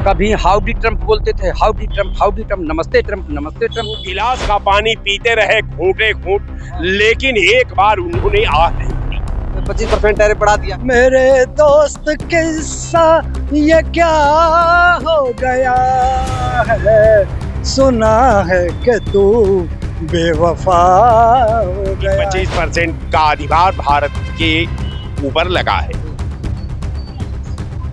कभी howdy Trump बोलते थे, हाउडी ट्रम्प, नमस्ते ट्रम्प, नमस्ते ट्रम्प। गिलास का पानी पीते रहे घूंटे घूंट, लेकिन एक बार उन्होंने आह नहीं की। 25% टैरिफ बढ़ा दिया। मेरे दोस्त किस्सा ये क्या हो गया है, सुना है कि तू बेवफा हो गया। 25% का अधिभार भारत के ऊपर लगा है।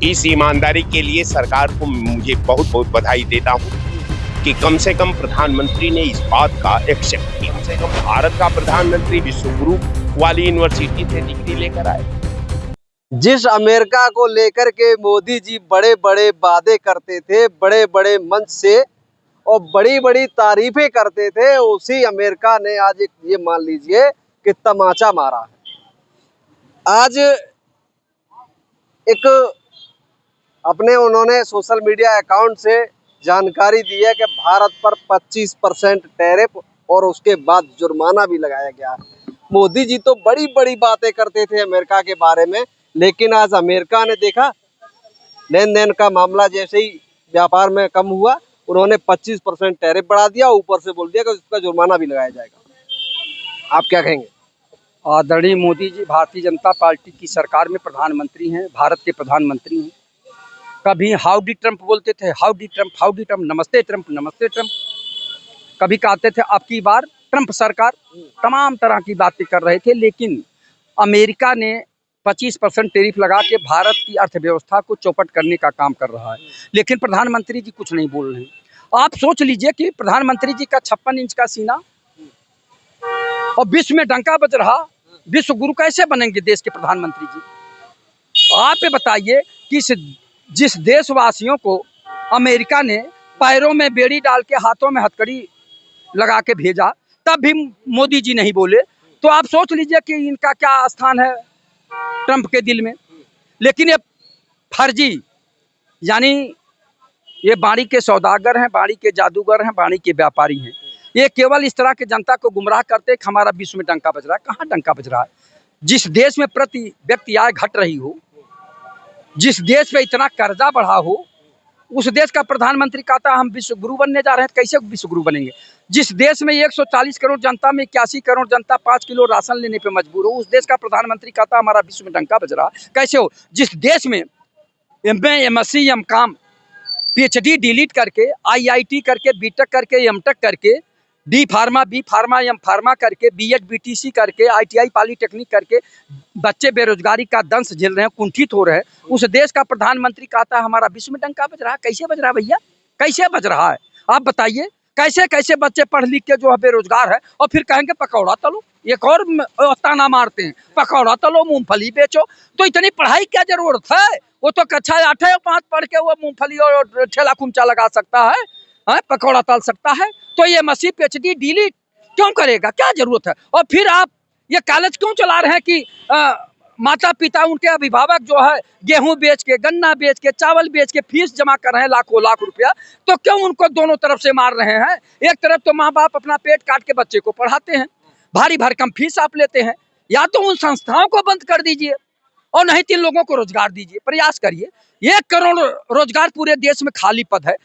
इस ईमानदारी के लिए सरकार को मुझे बहुत बहुत बधाई देता हूँ कि कम से कम प्रधानमंत्री ने इस बात का एक्सेप्ट किया। कम से कम भारत का प्रधानमंत्री विश्व गुरु वाली यूनिवर्सिटी से डिग्री लेकर आए। जिस अमेरिका को लेकर के मोदी जी बड़े बड़े वादे करते थे, बड़े बड़े मंच से और बड़ी बड़ी तारीफें करते थे, उसी अमेरिका ने आज ये मान लीजिए कि तमाचा मारा है। आज एक अपने उन्होंने सोशल मीडिया अकाउंट से जानकारी दी है कि भारत पर 25% टैरिफ और उसके बाद जुर्माना भी लगाया गया है। मोदी जी तो बड़ी बड़ी बातें करते थे अमेरिका के बारे में, लेकिन आज अमेरिका ने देखा लेन देन का मामला जैसे ही व्यापार में कम हुआ, उन्होंने 25% टैरिफ बढ़ा दिया, ऊपर से बोल दिया कि उसका जुर्माना भी लगाया जाएगा। आप क्या कहेंगे? आदरणीय मोदी जी भारतीय जनता पार्टी की सरकार में प्रधानमंत्री हैं, भारत के प्रधानमंत्री हैं। कभी हाउडी ट्रम्प बोलते थे, हाउडी ट्रम्प, नमस्ते ट्रम्प। कभी कहते थे अब की बार ट्रम्प सरकार, तमाम तरह की बातें कर रहे थे। लेकिन अमेरिका ने 25% टैरिफ लगा के भारत की अर्थव्यवस्था को चौपट करने का काम कर रहा है, लेकिन प्रधानमंत्री जी कुछ नहीं बोल रहे हैं। आप सोच लीजिए कि प्रधानमंत्री जी का 56 इंच का सीना और विश्व में डंका बज रहा, विश्व गुरु कैसे बनेंगे देश के प्रधानमंत्री जी? आप ये बताइए कि जिस देशवासियों को अमेरिका ने पैरों में बेड़ी डाल के हाथों में हथकड़ी लगा के भेजा, तब भी मोदी जी नहीं बोले, तो आप सोच लीजिए कि इनका क्या स्थान है ट्रंप के दिल में। लेकिन ये फर्जी, यानी ये बाड़ी के सौदागर हैं, बाड़ी के जादूगर हैं, बाड़ी के व्यापारी हैं। ये केवल इस तरह के जनता को गुमराह करते हैं कि हमारा विश्व में डंका बज रहा है। कहाँ डंका बज रहा है? जिस देश में प्रति व्यक्ति आय घट रही हो, जिस देश पे इतना कर्जा बढ़ा हो, उस देश का प्रधानमंत्री कहता है हम विश्व गुरु बनने जा रहे हैं। कैसे विश्व गुरु बनेंगे? जिस देश में 140 करोड़ जनता में 81 करोड़ जनता 5 किलो राशन लेने पे मजबूर हो, उस देश का प्रधानमंत्री कहता है हमारा विश्व में डंका बज रहा है। कैसे हो? जिस देश में MA, MSc, MCom, PhD delete करके, IIT करके, BTech करके, MTech करके, D pharma, B pharma, M pharma करके, BEd, BTC करके, ITI पॉलीटेक्निक करके बच्चे बेरोजगारी का दंश झेल रहे हैं, कुंठित हो रहे हैं। उस देश का प्रधानमंत्री कहता है हमारा विश्व में डंका बज रहा है। कैसे बज रहा है भैया? कैसे बज रहा है? आप बताइए। कैसे कैसे बच्चे पढ़ लिख के जो है बेरोजगार है और फिर कहेंगे पकौड़ा तलो। एक और ताना मारते हैं, पकौड़ा तलो, मूंगफली बेचो। तो इतनी पढ़ाई क्या जरूरत है? वो तो कक्षा 8 और 5 पढ़ के वो मूंगफली और ठेला कुमचा लगा सकता है, पकौड़ा तल सकता है। तो ये MSc PhD डिलीट क्यों करेगा? क्या जरूरत है? और फिर आप ये कॉलेज क्यों चला रहे हैं कि माता पिता, उनके अभिभावक जो है गेहूं बेच के, गन्ना बेच के, चावल बेच के फीस जमा कर रहे हैं लाखों लाख रुपया, तो क्यों उनको दोनों तरफ से मार रहे हैं? एक तरफ तो माँ बाप अपना पेट काट के बच्चे को पढ़ाते हैं, भारी भरकम फीस आप लेते हैं। या तो उन संस्थाओं को बंद कर दीजिए और नहीं 3 लोगों को रोजगार दीजिए। प्रयास करिए। 1 करोड़ रोजगार पूरे देश में खाली पद है।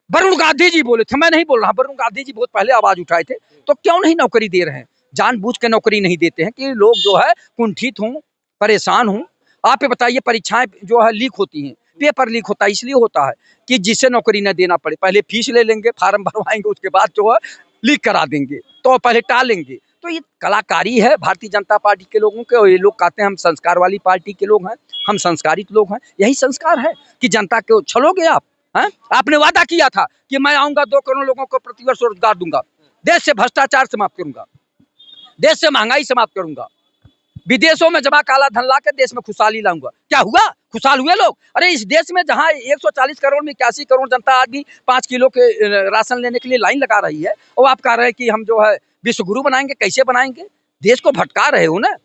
वरुण गांधी जी बोले थे, मैं नहीं बोल रहा, वरुण गांधी जी बहुत पहले आवाज उठाए थे। तो क्यों नहीं नौकरी दे रहे हैं? जानबूझ के नौकरी नहीं देते हैं कि लोग जो है कुंठित हों, परेशान हों। आप ये बताइए, परीक्षाएं जो है लीक होती हैं, पेपर लीक होता है, इसलिए होता है कि जिससे नौकरी न देना पड़े। पहले फीस ले लेंगे, फार्म भरवाएंगे, उसके बाद जो है लीक करा देंगे, तो पहले टालेंगे। तो ये कलाकारी है भारतीय जनता पार्टी के लोगों के। और ये लोग कहते हैं हम संस्कार वाली पार्टी के लोग हैं, हम संस्कारित लोग हैं। यही संस्कार है कि जनता को छलोगे आप? हैं? आपने वादा किया था कि मैं आऊंगा 2 करोड़ लोगों को प्रतिवर्ष रोजगार दूंगा, देश से भ्रष्टाचार समाप्त करूंगा, देश से महंगाई समाप्त करूंगा, विदेशों में जमा काला धन ला के देश में खुशहाली लाऊंगा। क्या हुआ? खुशहाल हुए लोग? अरे इस देश में जहां 140 करोड़ में 81 करोड़ जनता आज भी 5 किलो के राशन लेने के लिए लाइन लगा रही है, और आप कह रहे हैं कि हम जो है विश्व गुरु बनाएंगे। कैसे बनाएंगे? देश को भटका रहे हो ना।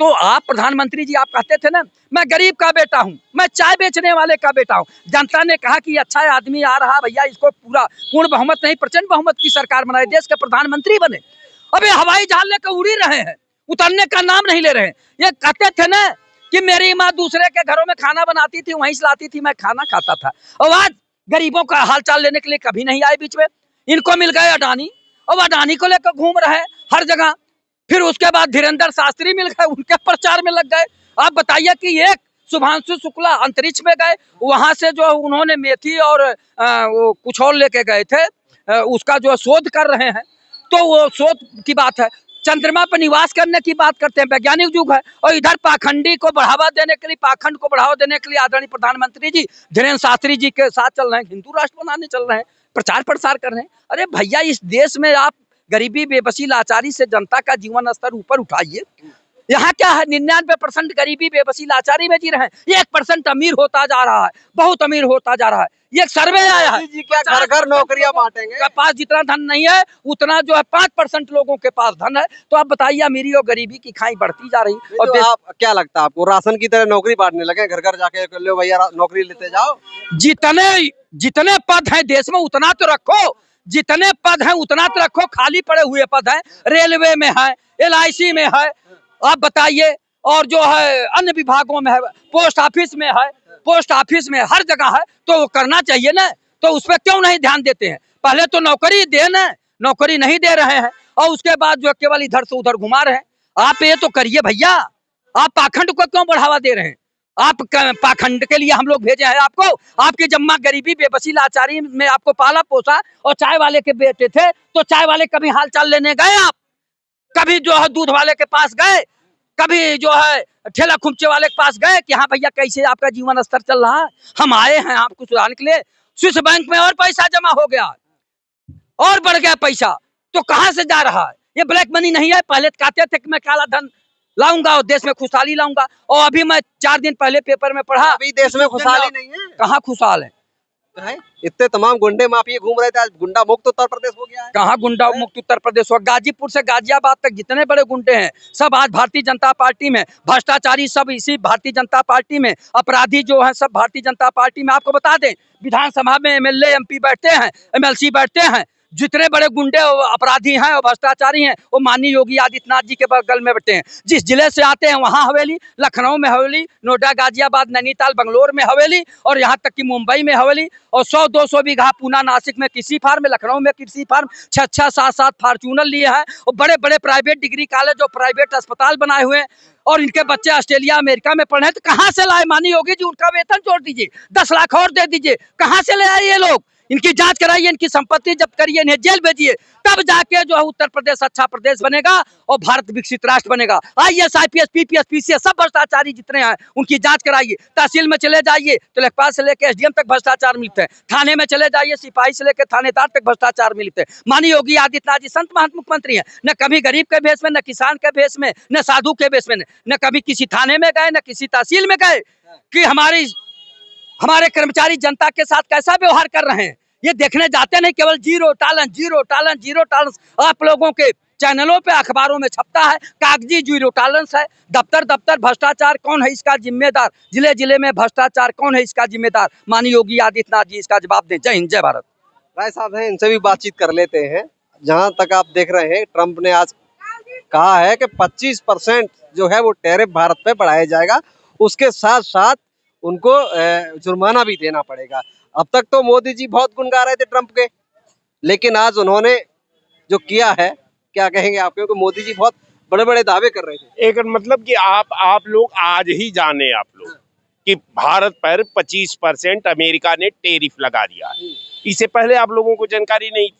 तो आप प्रधानमंत्री जी, आप कहते थे ना मैं गरीब का बेटा हूं, मैं चाय बेचने वाले का बेटा हूं। जनता ने कहा कि अच्छा आदमी आ रहा भैया, इसको पूर्ण बहुमत नहीं, प्रचंड बहुमत की सरकार बनाए, देश के प्रधानमंत्री बने। अबे हवाई जहाज लेकर उड़ ही रहे हैं, उतरने का नाम नहीं ले रहे हैं। ये कहते थे ना कि मेरी माँ दूसरे के घरों में खाना बनाती थी, वहीं से लाती थी, मैं खाना खाता था। और आज गरीबों का हालचाल लेने के लिए कभी नहीं आए बीच में। इनको मिल गए अडानी, और अडानी को लेकर घूम रहे हैं हर जगह। फिर उसके बाद धीरेन्द्र शास्त्री मिल गए, उनके प्रचार में लग गए। आप बताइए कि एक शुभांशु शुक्ला अंतरिक्ष में गए, वहां से जो उन्होंने मेथी और वो कुछ और लेके गए थे, उसका जो शोध कर रहे हैं। तो वो शोध की बात है, चंद्रमा पर निवास करने की बात करते हैं, वैज्ञानिक युग है। और इधर पाखंडी को बढ़ावा देने के लिए, पाखंड को बढ़ावा देने के लिए आदरणीय प्रधानमंत्री जी धीरेन्द्र शास्त्री जी के साथ चल रहे हैं, हिंदू राष्ट्र बनाने चल रहे हैं, प्रचार प्रसार कर रहे हैं। अरे भैया, इस देश में आप गरीबी, बेबसी, लाचारी से जनता का जीवन स्तर ऊपर उठाइए। यहाँ क्या है, 99% गरीबी, बेबसी, लाचारी में जी रहे हैं। 1% अमीर होता जा रहा है, बहुत अमीर होता जा रहा है। ये एक सर्वे आया है जी, क्या घर घर नौकरियां बांटेंगे? के पास जितना धन नहीं है, उतना जो है 5% लोगों के पास धन है। तो आप बताइए, अमीरी और गरीबी की खाई बढ़ती जा रही। और तो आप क्या लगता है आपको, राशन की तरह नौकरी बांटने लगे, घर घर जाके लो भैया नौकरी लेते जाओ? जितने जितने पद हैं देश में उतना तो रखो, जितने पद हैं उतना तो रखो। खाली पड़े हुए पद हैं, रेलवे में है, LIC में है, आप बताइए, और जो है अन्य विभागों में है, पोस्ट ऑफिस में है, पोस्ट ऑफिस में हर जगह है। तो वो करना चाहिए ना, तो उस पर क्यों नहीं ध्यान देते हैं? पहले तो नौकरी देना, नौकरी नहीं दे रहे हैं, और उसके बाद जो केवल इधर से उधर घुमा रहे हैं। आप ये तो करिए भैया, आप पाखंड को क्यों बढ़ावा दे रहे हैं? आप पाखंड के लिए हम लोग भेजे हैं आपको? आपकी जम्मा गरीबी, बेबसी, लाचारी में आपको पाला पोसा, और चाय वाले के बेटे थे, तो चाय वाले कभी हालचाल लेने गए आप? कभी जो है दूध वाले के पास गए? कभी जो है ठेला खुमचे वाले के पास गए कि हाँ भैया कैसे आपका जीवन स्तर चल रहा है, हम आए हैं आपको सुधारने के लिए? स्विस बैंक में और पैसा जमा हो गया, और बढ़ गया पैसा, तो कहाँ से जा रहा है? ये ब्लैक मनी नहीं है। पहले कहते थे कि मैं काला धन लाऊंगा और देश में खुशहाली लाऊंगा, और अभी मैं 4 दिन पहले पेपर में पढ़ा, अभी देश में खुशहाली नहीं है। कहाँ खुशहाल है? इतने तमाम गुंडे माफिया घूम रहे थे, आज गुंडा मुक्त उत्तर प्रदेश हो गया है। कहाँ गुंडा मुक्त उत्तर प्रदेश हुआ? गाजीपुर से गाजियाबाद तक जितने बड़े गुंडे हैं सब आज भारतीय जनता पार्टी में, भ्रष्टाचारी सब इसी भारतीय जनता पार्टी में, अपराधी जो है सब भारतीय जनता पार्टी में। आपको बता दें, विधानसभा में MLA MP बैठते हैं, MLC बैठते हैं, जितने बड़े गुंडे और अपराधी हैं और भ्रष्टाचारी हैं वो माननीय योगी आदित्यनाथ जी के बगल में बैठे हैं। जिस जिले से आते हैं वहाँ हवेली, लखनऊ में हवेली, नोएडा, गाजियाबाद, नैनीताल, बंगलोर में हवेली, और यहाँ तक कि मुंबई में हवेली, और 100-200 बीघा पूना, नासिक में कृषि फार्म, लखनऊ में कृषि फार्म, 6-6, 7-7 फार्चूनर लिए हैं, और बड़े बड़े प्राइवेट डिग्री कॉलेज और प्राइवेट अस्पताल बनाए हुए हैं, और इनके बच्चे ऑस्ट्रेलिया, अमेरिका में पढ़े हैं। तो कहाँ से लाए माननीय योगी जी? उनका वेतन जोड़ दीजिए, 10 लाख और दे दीजिए। कहाँ से ले आए ये लोग? इनकी जांच कराइए, इनकी संपत्ति जब्त करिए, इन्हें जेल भेजिए, तब जाके जो है उत्तर प्रदेश अच्छा प्रदेश बनेगा और भारत विकसित राष्ट्र बनेगा। IAS, IPS, PPS, PCS सब भ्रष्टाचारी जितने हैं उनकी जांच कराइए। तहसील में चले जाइए तो लेखपाल से लेकर SDM तक भ्रष्टाचार मिलते हैं, थाने में चले जाइए सिपाही से लेकर थानेदार तक भ्रष्टाचार मिलते हैं। माननीय योगी आदित्यनाथ जी संत महंत मुख्यमंत्री हैं, न कभी गरीब के भेष में, न किसान के भेष में, न साधु के भेष में, न कभी किसी थाने में गए, न किसी तहसील में गए कि हमारे कर्मचारी जनता के साथ कैसा व्यवहार कर रहे हैं। ये देखने जाते नहीं, केवल zero tolerance, zero tolerance, zero tolerance आप लोगों के चैनलों पे, अखबारों में छपता है, कागजी जीरो टॉलरेंस है। दफ्तर दफ्तर भ्रष्टाचार, कौन है इसका जिम्मेदार? जिले जिले में भ्रष्टाचार, कौन है इसका जिम्मेदार? माननीय योगी आदित्यनाथ जी इसका जवाब दें। जय हिंद, जय भारत। राय साहब हैं, इनसे भी बातचीत कर लेते हैं। जहां तक आप देख रहे हैं, ट्रंप ने आज कहा है कि 25% जो है वो टैरिफ भारत पे बढ़ाया जाएगा, उसके साथ साथ उनको जुर्माना भी देना पड़ेगा। अब तक तो मोदी जी बहुत गुनगा रहे थे ट्रंप के, लेकिन आज उन्होंने जो किया है, क्या कहेंगे आप? क्योंकि मोदी जी बहुत बड़े बड़े दावे कर रहे थे। एक मतलब कि आप लोग आज ही जाने आप लोग कि भारत पर 25% अमेरिका ने टैरिफ लगा दिया है। इससे पहले आप लोगों को जानकारी नहीं थी?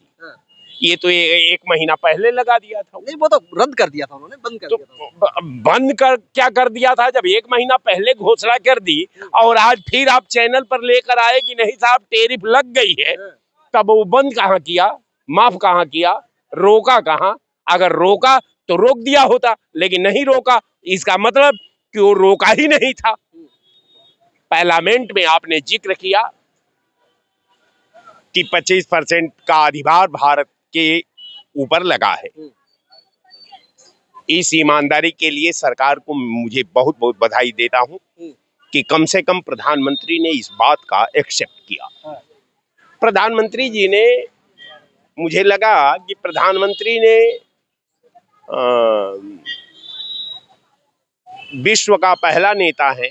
ये तो एक महीना पहले लगा दिया था। नहीं, वो तो रद्द कर दिया था उन्होंने, बंद कर दिया था। बंद कर क्या कर दिया था? जब एक महीना पहले घोषणा कर दी और आज फिर आप चैनल पर लेकर आए कि नहीं साहब टैरिफ लग गई है, तब वो बंद कहाँ किया, माफ कहाँ किया, रोका कहाँ? अगर रोका तो रोक दिया होता, लेकिन नहीं रोका, इसका मतलब कि वो रोका ही नहीं था। पार्लियामेंट में आपने जिक्र किया कि 25% का अधिभार भारत के ऊपर लगा है। इस ईमानदारी के लिए सरकार को मुझे बहुत बहुत बधाई देता हूं कि कम से कम प्रधानमंत्री ने इस बात का एक्सेप्ट किया। प्रधानमंत्री जी ने, मुझे लगा कि प्रधानमंत्री ने विश्व का पहला नेता है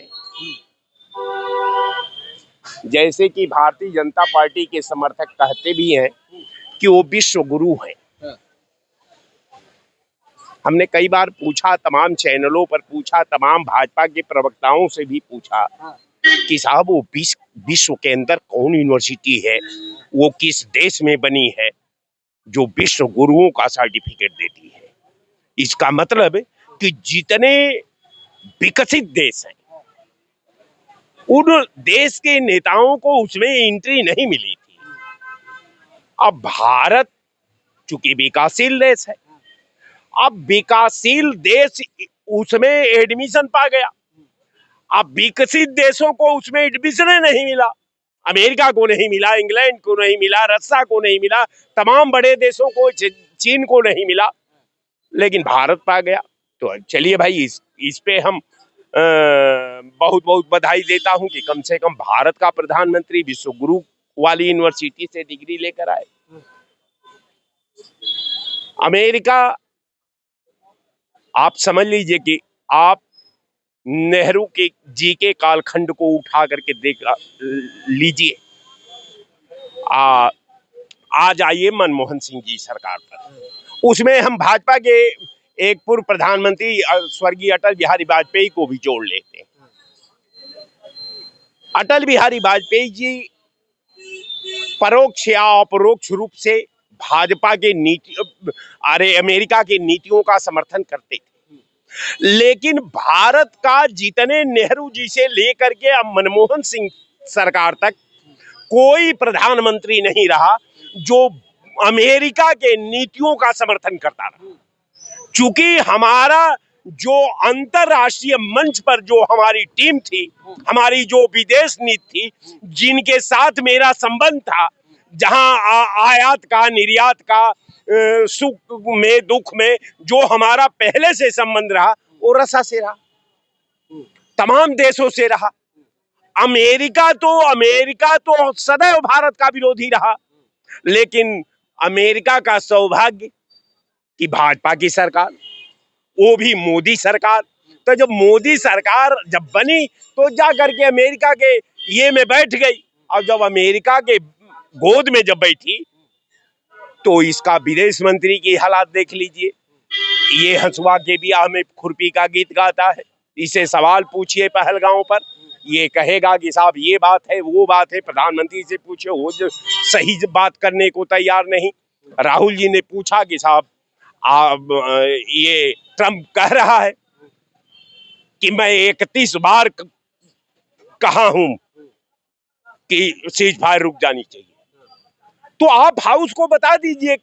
जैसे कि भारतीय जनता पार्टी के समर्थक कहते भी हैं कि वो विश्व गुरु हैं। हमने कई बार पूछा, तमाम चैनलों पर पूछा, तमाम भाजपा के प्रवक्ताओं से भी पूछा कि साहब वो विश्व के अंदर कौन यूनिवर्सिटी है, वो किस देश में बनी है जो विश्व गुरुओं का सर्टिफिकेट देती है। इसका मतलब कि जितने विकसित देश हैं उन देश के नेताओं को उसमें एंट्री नहीं मिली थी। अब भारत चूंकि विकासशील देश है, अब विकासशील देश उसमें एडमिशन पा गया। अब विकसित देशों को उसमें एडमिशन नहीं मिला, अमेरिका को नहीं मिला, इंग्लैंड को नहीं मिला, रशिया को नहीं मिला, तमाम बड़े देशों को, चीन को नहीं मिला, लेकिन भारत पा गया। तो चलिए भाई, इस पे हम बहुत बहुत बधाई देता हूं कि कम से कम भारत का प्रधानमंत्री विश्व गुरु वाली यूनिवर्सिटी से डिग्री लेकर आए। अमेरिका, आप समझ लीजिए कि आप नेहरू के जी के कालखंड को उठा करके देख लीजिए, आज आइए मनमोहन सिंह जी सरकार पर, उसमें हम भाजपा के एक पूर्व प्रधानमंत्री स्वर्गीय अटल बिहारी वाजपेयी को भी जोड़ लेते हैं। अटल बिहारी वाजपेयी जी परोक्ष या अपरोक्ष रूप से भाजपा के अमेरिका की नीतियों का समर्थन करते थे, लेकिन भारत का जितने नेहरू जी से लेकर के अब मनमोहन सिंह सरकार तक कोई प्रधानमंत्री नहीं रहा जो अमेरिका के नीतियों का समर्थन करता रहा। चूंकि हमारा जो अंतरराष्ट्रीय मंच पर जो हमारी टीम थी, हमारी जो विदेश नीति थी, जिनके साथ मेरा संबंध था, जहां आयात का, निर्यात का, सुख में दुख में जो हमारा पहले से संबंध रहा, वो रसा से रहा, तमाम देशों से रहा। अमेरिका तो सदैव भारत का विरोधी रहा, लेकिन अमेरिका का सौभाग्य कि भाजपा की सरकार, वो भी मोदी सरकार, तो जब मोदी सरकार जब बनी तो जा करके अमेरिका के ये में बैठ गई, और जब अमेरिका के गोद में जब बैठी तो इसका विदेश मंत्री की हालात देख लीजिए। ये हंसुआ के ब्याह में खुरपी का गीत गाता है, इसे सवाल पूछिए पहलगांव पर, ये कहेगा कि साहब ये बात है, वो बात है। प्रधानमंत्री से पूछे, वो जो सही बात करने को तैयार नहीं। राहुल जी ने पूछा कि साहब ये ट्रंप कह रहा है कि मैं 31 बार कहा हूं कि सीज फायर रुक जानी चाहिए, तो आप हाउस को बता दीजिए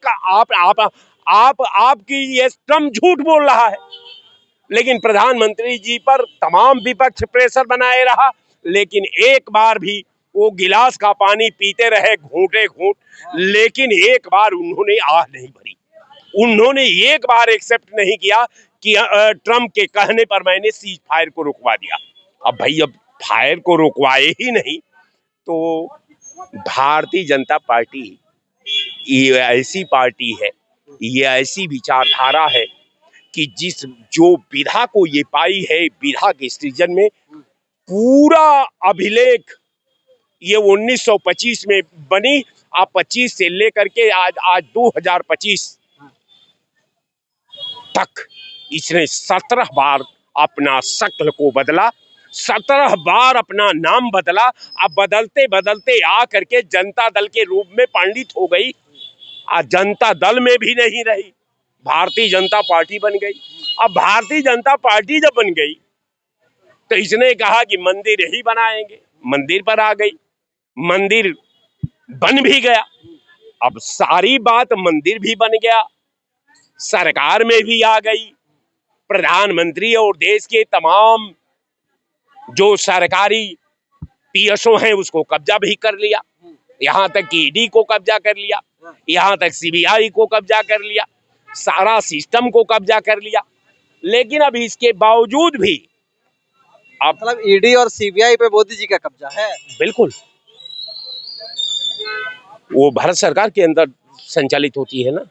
आपकी ये ट्रंप झूठ बोल रहा है। लेकिन प्रधानमंत्री जी पर तमाम विपक्ष प्रेशर बनाए रहा, लेकिन एक बार भी वो गिलास का पानी पीते रहे घूंटे घूंट, लेकिन एक बार उन्होंने आह नहीं भरी, उन्होंने एक बार एक्सेप्ट नहीं किया कि ट्रंप के कहने पर मैंने सीज फायर को रुकवा दिया। अब भाई, अब फायर को रुकवाए ही नहीं तो भारतीय जनता पार्टी ये ऐसी पार्टी है, ये ऐसी विचारधारा है कि जो विधा को ये पाई है, विधा के सृजन में पूरा अभिलेख ये 1925 में बनी, आप 25 से लेकर के आज 2025 तक इसने 17 बार अपना शक्ल को बदला, 17 बार अपना नाम बदला। अब बदलते बदलते आ करके जनता दल के रूप में पंडित हो गई, आज जनता दल में भी नहीं रही, भारतीय जनता पार्टी बन गई। अब भारतीय जनता पार्टी जब बन गई तो इसने कहा कि मंदिर ही बनाएंगे, मंदिर पर आ गई, मंदिर बन भी गया। अब सारी बात मंदिर भी बन गया, सरकार में भी आ गई, प्रधानमंत्री और देश के तमाम जो सरकारी पीएसओ हैं उसको कब्जा भी कर लिया, यहाँ तक कि ईडी को कब्जा कर लिया, यहाँ तक सीबीआई को कब्जा कर लिया, सारा सिस्टम को कब्जा कर लिया। लेकिन अब इसके बावजूद भी मतलब ईडी और सीबीआई पे मोदी जी का कब्जा है। बिल्कुल, वो भारत सरकार के अंदर संचालित होती है ना,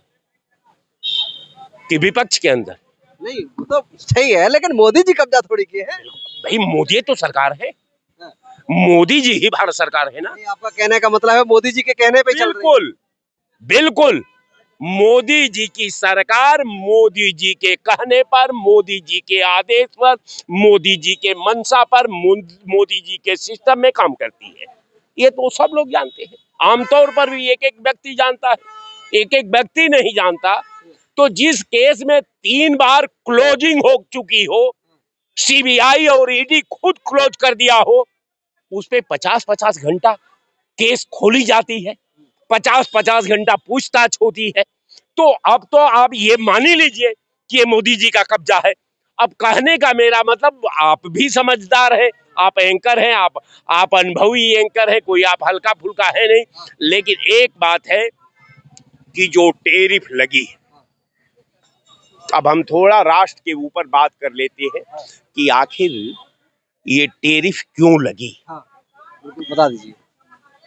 कि विपक्ष के अंदर नहीं, वो तो सही है, लेकिन मोदी जी कब्जा थोड़ी किए हैं। भाई, मोदी तो सरकार है, मोदी जी ही भारत सरकार है ना। नहीं, आपका कहने का मतलब है मोदी जी के कहने पे चल रही है। बिल्कुल बिल्कुल, मोदी जी की सरकार मोदी जी के कहने पर, मोदी जी के आदेश पर, मोदी जी के मंशा पर, मोदी जी के सिस्टम में काम करती है। ये तो सब लोग जानते हैं, आमतौर पर भी एक एक व्यक्ति जानता है, एक एक व्यक्ति नहीं जानता। तो जिस केस में 3 बार क्लोजिंग हो चुकी हो, सीबीआई और ईडी खुद क्लोज कर दिया हो, उस पे 50-50 घंटा केस खोली जाती है, 50-50 घंटा पूछताछ होती है। तो अब तो आप ये मान ही लीजिए कि ये मोदी जी का कब्जा है। अब कहने का मेरा मतलब, आप भी समझदार हैं, आप एंकर हैं, आप अनुभवी एंकर हैं, कोई आप हल्का फुल्का है नहीं। लेकिन एक बात है कि जो टैरिफ लगी है, अब हम थोड़ा राष्ट्र के ऊपर बात कर लेते हैं कि आखिर ये टैरिफ क्यों लगी। हाँ, बता दीजिए।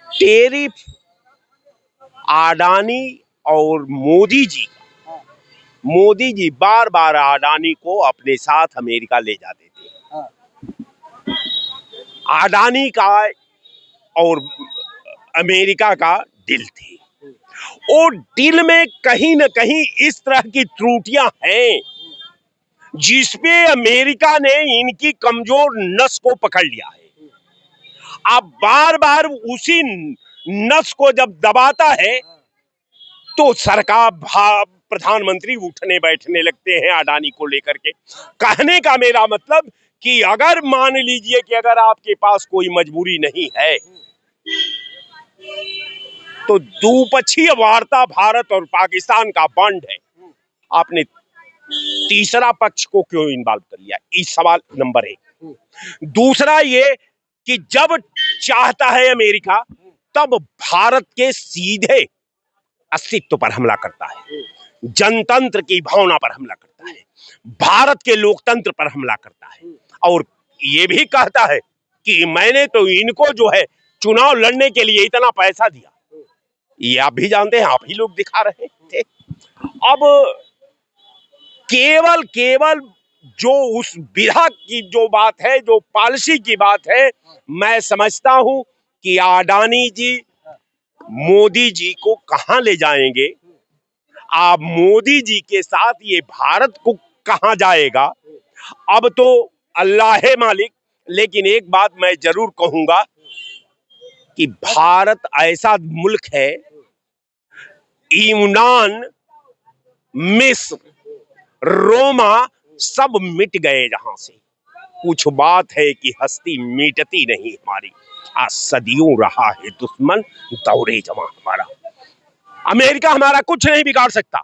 टैरिफ अडानी और मोदी जी बार बार अडानी को अपने साथ अमेरिका ले जाते थे। अडानी का और अमेरिका का डील थी, और डील में कहीं न कहीं इस तरह की त्रुटियां हैं जिसपे अमेरिका ने इनकी कमजोर नस को पकड़ लिया है। अब बार बार उसी नस को जब दबाता है तो सरकार प्रधानमंत्री उठने बैठने लगते हैं अडानी को लेकर के। कहने का मेरा मतलब कि अगर मान लीजिए कि अगर आपके पास कोई मजबूरी नहीं है तो द्विपक्षीय वार्ता भारत और पाकिस्तान का बॉन्ड है, आपने तीसरा पक्ष को क्यों इन्वॉल्व कर लिया, इस सवाल नंबर 1। दूसरा ये कि जब चाहता है अमेरिका तब भारत के सीधे अस्तित्व पर हमला करता है, जनतंत्र की भावना पर हमला करता है, भारत के लोकतंत्र पर हमला करता है, और ये भी कहता है कि मैंने तो इनको जो है चुनाव लड़ने के लिए इतना पैसा दिया। ये आप भी जानते हैं, आप ही लोग दिखा रहे थे। अब केवल जो उस विधा की जो बात है, जो पॉलिसी की बात है, मैं समझता हूं कि अडानी जी मोदी जी को कहां ले जाएंगे, आप मोदी जी के साथ ये भारत को कहां जाएगा, अब तो अल्लाह है मालिक। लेकिन एक बात मैं जरूर कहूंगा कि भारत ऐसा मुल्क है, यूनान, मिस्र, रोमा सब मिट गए जहां से। कुछ बात है कि हस्ती मिटती नहीं हमारी, आज सदियों रहा है दुश्मन दौरे जमा हमारा। अमेरिका हमारा कुछ नहीं बिगाड़ सकता,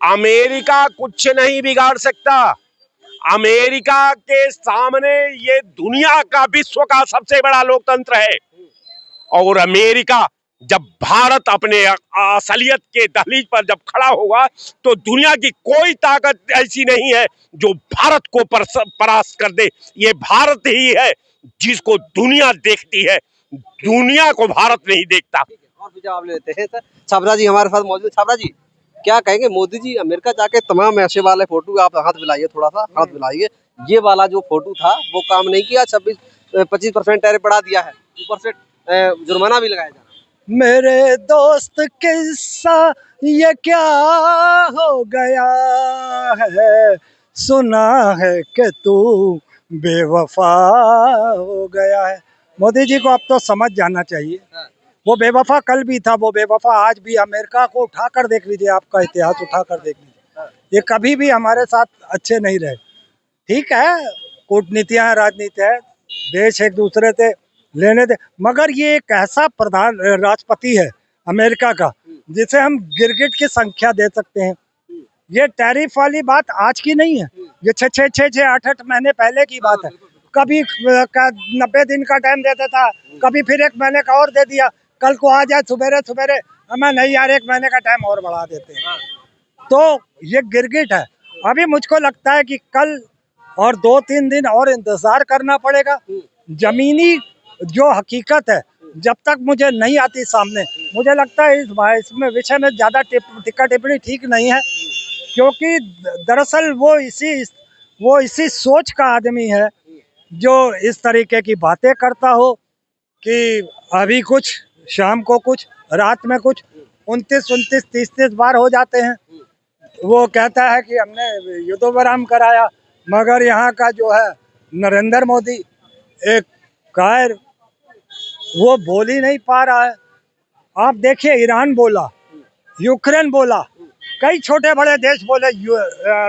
अमेरिका कुछ नहीं बिगाड़ सकता। अमेरिका के सामने ये दुनिया का, विश्व का सबसे बड़ा लोकतंत्र है, और अमेरिका जब भारत अपने असलियत के दहलीज पर जब खड़ा होगा तो दुनिया की कोई ताकत ऐसी नहीं है जो भारत को परास्त कर दे। ये भारत ही है जिसको दुनिया देखती है, दुनिया को भारत नहीं देखता। और भी जवाब लेते हैं सर। छाबरा जी हमारे साथ मौजूद। छाबरा जी, क्या कहेंगे, मोदी जी अमेरिका जाके तमाम ऐसे वाले फोटो, आप हाथ मिलाइए, थोड़ा सा हाथ मिलाइए, ये वाला जो फोटो था वो काम नहीं किया, 25% टैरिफ बढ़ा दिया है, ऊपर से जुर्माना भी लगाया जा रहा है। मेरे दोस्त किस्सा ये क्या हो गया है, सुना है कि तू बेवफा हो गया है। मोदी जी को अब तो समझ जाना चाहिए, वो बेवफा कल भी था, वो बेवफा आज भी। अमेरिका को उठाकर देख लीजिए, आपका इतिहास उठाकर देख लीजिए, ये कभी भी हमारे साथ अच्छे नहीं रहे। ठीक है, कूटनीतियाँ, राजनीति है, देश एक दूसरे से लेने दे, मगर ये एक ऐसा प्रधान राष्ट्रपति है अमेरिका का जिसे हम गिरगिट की संख्या दे सकते हैं। ये टैरिफ वाली बात आज की नहीं है, ये 6-8 महीने पहले की बात है। कभी 90 दिन का टाइम देता था, कभी फिर 1 महीने का और दे दिया, कल को आ जाए सुबेरे हमें नहीं यार 1 महीने का टाइम और बढ़ा देते हैं। तो ये गिरगिट है। अभी मुझको लगता है कि कल और 2-3 दिन और इंतजार करना पड़ेगा। जमीनी जो हकीकत है जब तक मुझे नहीं आती सामने, मुझे लगता है इसमें विषय में ज़्यादा टिक्का टिप्पणी ठीक नहीं है, क्योंकि दरअसल वो इसी सोच का आदमी है जो इस तरीके की बातें करता हो कि अभी कुछ, शाम को कुछ, रात में कुछ, 29, 30 बार हो जाते हैं। वो कहता है कि हमने युद्धोपराम कराया, मगर यहाँ का जो है नरेंद्र मोदी एक कायर, वो बोल ही नहीं पा रहा है। आप देखिए, ईरान बोला, यूक्रेन बोला, कई छोटे बड़े देश बोले,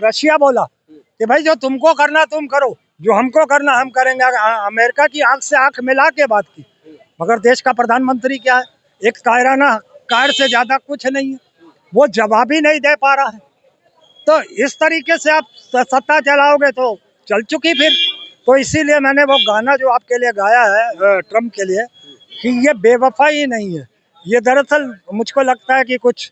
रशिया बोला कि भाई जो तुमको करना तुम करो, जो हमको करना हम करेंगे। अमेरिका की आंख से आंख मिला के बात की, मगर देश का प्रधानमंत्री क्या है, एक कायराना कार से ज्यादा कुछ नहीं है। वो जवाब ही नहीं दे पा रहा है। तो इस तरीके से आप सत्ता चलाओगे तो चल चुकी फिर। तो इसीलिए मैंने वो गाना जो आपके लिए गाया है ट्रम्प के लिए, कि ये बेवफाई नहीं है, ये दरअसल मुझको लगता है कि कुछ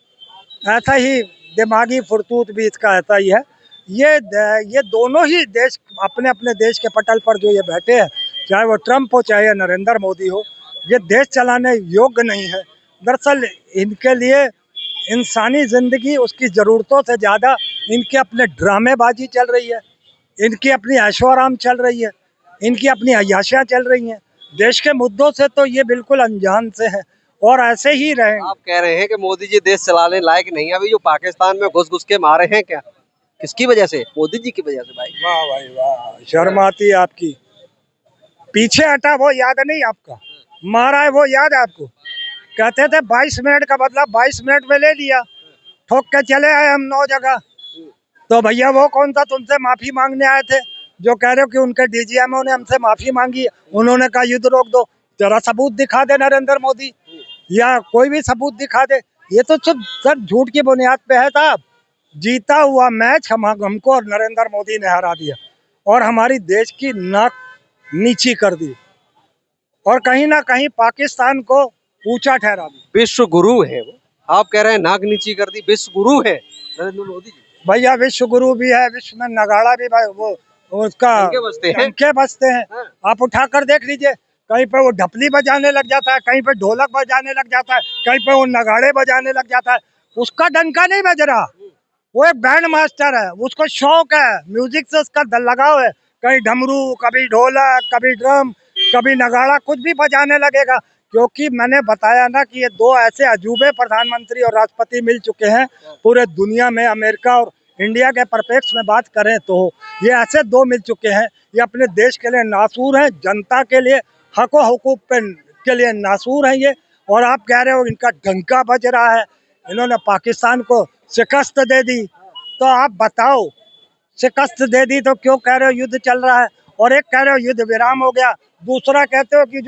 ऐसा ही दिमागी फुर्तूत भी इसका ऐसा ही है। ये दोनों ही देश अपने अपने देश के पटल पर जो ये बैठे हैं, चाहे वो ट्रम्प हो चाहे नरेंद्र मोदी हो, ये देश चलाने योग्य नहीं है। दरअसल इनके लिए इंसानी जिंदगी, उसकी ज़रूरतों से ज़्यादा इनके अपने ड्रामेबाजी चल रही है, इनकी अपनी ऐशो आराम चल रही है, इनकी अपनी अय्याशियाँ चल रही हैं। देश के मुद्दों से तो ये बिल्कुल अनजान से हैं और ऐसे ही रहेंगे। आप कह रहे हैं कि मोदी जी देश चलाने लायक नहीं है। अभी जो पाकिस्तान में घुस घुस के मारे हैं, क्या किसकी वजह से? मोदी जी की वजह से भाई। वाह भाई वाह, शर्म आती है आपकी। पीछे हटा वो याद नहीं आपका, मारा है वो याद है आपको। कहते थे 22 मिनट का बदला 22 मिनट में ले लिया, ठोक के चले आए हम 9 जगह। तो भैया वो कौन सा तुमसे माफी मांगने आए थे जो कह रहे हो कि उनके डीजीएमओ ने हमसे माफी मांगी, उन्होंने कहा युद्ध रोक दो? जरा सबूत दिखा दे नरेंद्र मोदी, या कोई भी सबूत दिखा दे। ये तो सर झूठ की बुनियाद पे है साहब। जीता हुआ मैच हमको और नरेंद्र मोदी ने हरा दिया और हमारी देश की नाक नीची कर दी और कहीं ना कहीं पाकिस्तान को ऊंचा ठहरा दिया। विश्व गुरु है वो, आप कह रहे हैं नाक नीची कर दी। विश्व गुरु है नरेंद्र मोदी जी। भैया विश्व गुरु भी है, विश्व में नगाड़ा भी भाई, वो उसका डंके बजते हैं। हाँ। आप उठाकर देख लीजिए, कहीं पे वो ढपली बजाने लग जाता है, कहीं पे ढोलक बजाने लग जाता है, कहीं पे वो नगाड़े बजाने लग जाता है। उसका डंका नहीं बज रहा, वो एक बैंड मास्टर है, उसको शौक है, म्यूजिक से उसका लगाव है। कहीं डमरू, कभी ढोलक, कभी ड्रम, कभी नगाड़ा, कुछ भी बजाने लगेगा। क्योंकि मैंने बताया ना कि ये दो ऐसे अजूबे प्रधानमंत्री और राष्ट्रपति मिल चुके हैं पूरे दुनिया में। अमेरिका और इंडिया के परिप्रेक्ष्य में बात करें तो ये ऐसे दो मिल चुके हैं, ये अपने देश के लिए नासूर हैं, जनता के लिए, हक हुकूक के लिए नासूर हैं ये। और आप कह रहे हो इनका डंका बज रहा है, इन्होंने पाकिस्तान को शिकस्त दे दी। तो आप बताओ, शिकस्त दे दी तो क्यों कह रहे हो युद्ध चल रहा है? और एक कह रहे हो युद्ध विराम हो गया, दूसरा कहते हो कि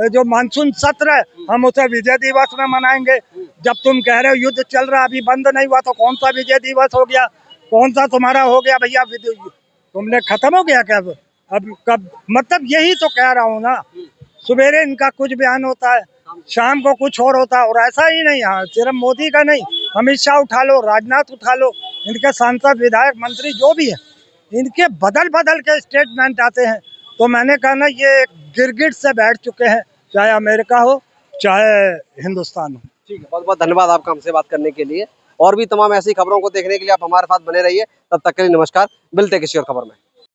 जो मानसून सत्र है हम उसे विजय दिवस में मनाएंगे। जब तुम कह रहे हो युद्ध चल रहा अभी बंद नहीं हुआ, तो कौन सा विजय दिवस हो गया? कौन सा तुम्हारा हो गया भैया? तुमने खत्म हो गया क्या अब? कब? मतलब यही तो कह रहा हूँ ना, सवेरे इनका कुछ बयान होता है, शाम को कुछ और होता है। और ऐसा ही नहीं, हाँ सिर्फ मोदी का नहीं, अमित शाह उठा लो, राजनाथ उठा लो, इनके सांसद विधायक मंत्री जो भी है, इनके बदल बदल के स्टेटमेंट आते हैं। तो मैंने कहा ना, ये गिरगिट से बैठ चुके हैं, चाहे अमेरिका हो चाहे हिंदुस्तान हो। ठीक है, बहुत बहुत धन्यवाद आपका हमसे बात करने के लिए। और भी तमाम ऐसी खबरों को देखने के लिए आप हमारे साथ बने रहिए। तब तक के लिए नमस्कार, मिलते हैं किसी और खबर में।